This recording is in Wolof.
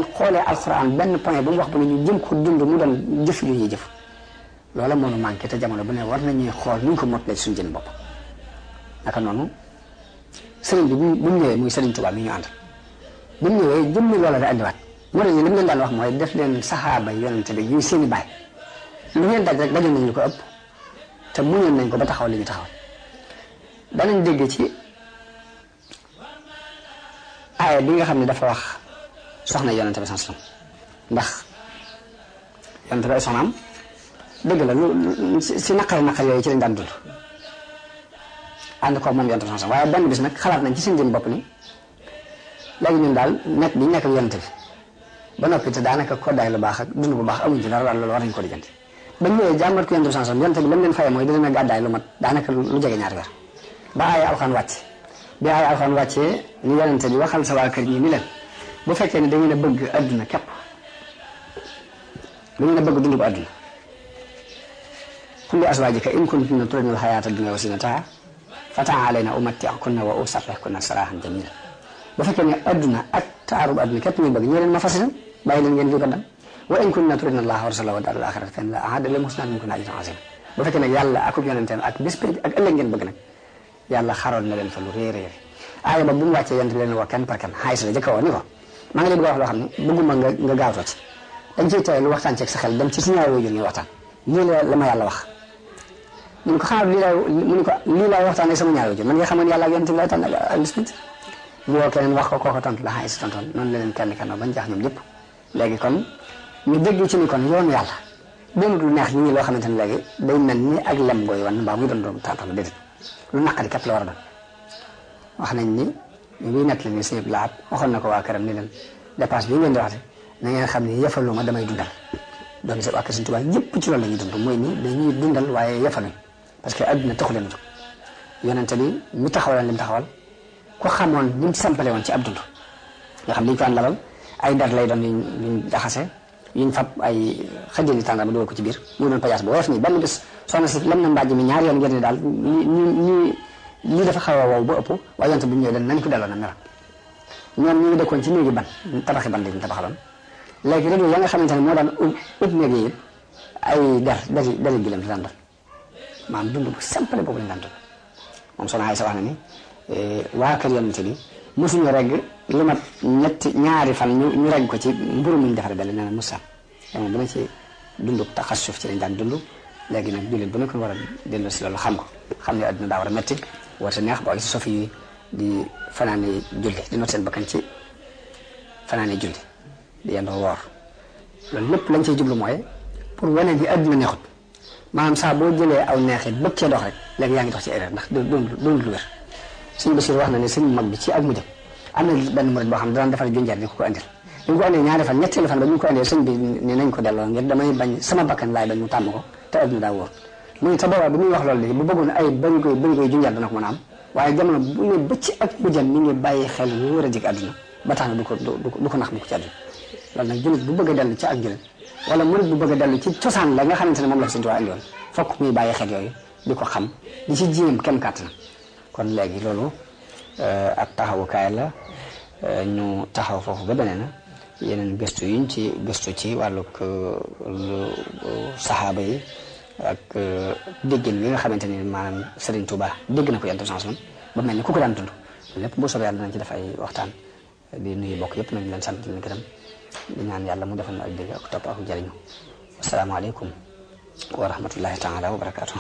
ngeen xoolee alxuraan benn point bu mu wax bu ne ñu jëm ko dund mu doon jëf yu ñuy jëf loola moo nu manqué te jamono bu ne war nañuy xool nu ñu ko mottalee suñu jën bopp naka noonu sëriñ bi bu mu ñëwee muy sëriñ Tuubaa mi ñu àndal bu mu ñëwee jëmmi loola da andiwaat moo tax li mu leen daan wax mooy def leen saxaaba yonente bi ñuy seeni baay lu ngeen daj rek dajoon nañu ko ëpp te muñoon nañ ko ba taxaw li ñu taxaw danañ dégg ci aaya bi nga xam ne dafa wax soxna yonente bi sallallahu alayhi wasallam ndax yonente bi ay soxnaam dëgg la lu si naqari yooyu ci lañ daan dund ànd ko moom yonente bi sallallahu alayhi wasallam waaye benn bis nag xalaat nañ ci seen jëm bopp ni léegi ñun daal nekk bi ñu nekk ak yonente bi ba noppi te daanaka koddaay lu baax ak dund bu baax amuñ ci dara loolu war nañ ko lijjanti bañ ñëwee jàmbat ko yonente bi sallallahu alayhi wasallam yonente bi lam leen fayee mooy dina gàddaay lu mat daanaka lu jege ñaari weer ba aaya alxuraan wàcc bi aaya alxuraan wàccee ni yonente bi waxal sa waa kër ñi ni leen bu fekkee ne da ngeen a bëgg adduna képp da ngeen a bëgg dund bu adduna kulli azwaajika in kuntunna turidna al-hayaata ad-dunya wa zinataha fata'aalayna umatti'kunna wa usarrihkunna sarahan jamila bu fekkee ne adduna ak taaru adduna képp ngeen bëgg ñëw leen ma fas leen bàyyi leen ngeen jóg dem wa in kuntunna turidna allaha wa rasulahu wa daaral aaxirata fa inna a'adda lil muhsinaati minkunna ajran aziima bu fekkee nag yàlla akub yonenteem ak bés ak ëllëg ngeen bëgg nag yàlla xaroon na leen fa lu réeréer aaya ba bu mu wàccee yonent bi leen woo kenn par kenn xaalis la jëkka woo ni ko maa ngi leen bëgg a wax loo xam ne bëgguma nga gaawtoo ci dañ ciy tey lu waxtaan ceeg sa xel dem ci si ñaari waajur ngeen waxtaan lii la ma yàlla wax mu ne ko xanaa lii laay waxtaan ak sama ñaari waajur man nga xamoon yàlla ak yonent bi lay tànn ak bis nit ñu woo keneen wax ko kooko tontu la xaalis tontoon noonu la leen kenn bañ jaax ñoom ñëpp léegi kon ñu dégg ci ni kon yoonu yàlla doonut lu neex ñi loo xamante ne léegi day mel ni ak lem gooy wan mbaa muy doon tàntam déedéet lu naqari képp la war a doon wax nañ ni ñu nett leen ni sëñ laat waxoon na ko waa këram ni leen dépense bi ngeen di waxte na ngeen xam ne yëfalu ma damay dundal doon si waa kër Sëñ Tuubaa yëpp ci loolu la ñuy dund mooy ni dañuy dundal waaye yëfaluñ parce que adduna taxu leen a jóg yonente bi mi taxawal li mu taxawal ko xamoon ni mu sampale woon ci ab dund nga xam liñ ko an lalal ay dar lay doon yuñ jaxase yuñ fab ay xëjjali tànga ba dugal ko ci biir muy doon pajaas bu woyof nii benn bis soxna si lam na mbàjj mi ñaari yoon ngeen ne daal lii dafa xaw a wow ba ëpp waaye yonte bi ñëwee leen nañ ko delloo na mera ñoom ñu ngi dëkkoon ci néegi ban tabaxi ban lañu tabaxaloon léegi rajo ya nga xamante ne moo daan ut néeg yi ay dari gilam di daan doon maanaam dund bu simple boobu lañ daan dund moom soxna Aysa wax na ni waa kër yonente bi mosuñu regg lu mat ñaari fan ñu regg ko ci mburu muñ defaree dale nee na Moussa moom dana ci dund taxasuf ci lañ daan dund léegi nag jullit bu nekk war a dellu si loolu xam ko xam ne adduna daa war a métti war sa neex boo gis sofi yi di fanaane julli di not seen bakkan ci fanaane julli di yendoo woor loolu lépp lañ cey jublu mooy pour wane ni adduna neexut maanaam saa boo jëlee aw neexit bëgg cee dox rek léegi yaa ngi dox ci erreur ndax doon lu wér suñu Basiir wax na ne suñu mag bi ci ak mujjam am na benn murid boo xam ne daan defal junjaar di ko andil bi ñu ko andee ñaari fan ñetteelu fan ba ñu ko andee sëñ bi ne nañ ko delloo ngir damay bañ sama bakkan laay bañ mu tàmm ko te adduna daa wóor mu ne te boobaa bi muy wax loolu léegi bu bëggoon ay bëri koy junjaar dana ko mën a am waaye jamono bu ne ba ci ak mujjam mi ngi bàyyi xel lu war a jig adduna ba tax na du ko nax mu ko ci adduna loolu nag jullit bu bëgg a dellu ci ak jullit wala murid bu bëgg a dellu ci cosaan la nga xamante ne moom la Sëñ Tuubaa indi woon fokk muy bàyyi xel yooyu di ko xam di ci jéem kem kàttan kon léegi loolu ak taxawukaay la ñu taxaw foofu ba beneen yeneen gëstu yuñ ci gëstu ci wàllug saxaaba yi ak déggin bi nga xamante ni maanaam Serigne Touba dégg na ko yenn changement ba mel ni ku ko daan dund lépp boo soobee yàlla dinañ ci def ay waxtaan di nuyu bokk yëpp nañ leen sant leen gërëm di ñaan yàlla mu defal na ak dégg ak topp ak jëriñu asalaamaaleykum wa rahmatullahi taala wa barakaatu.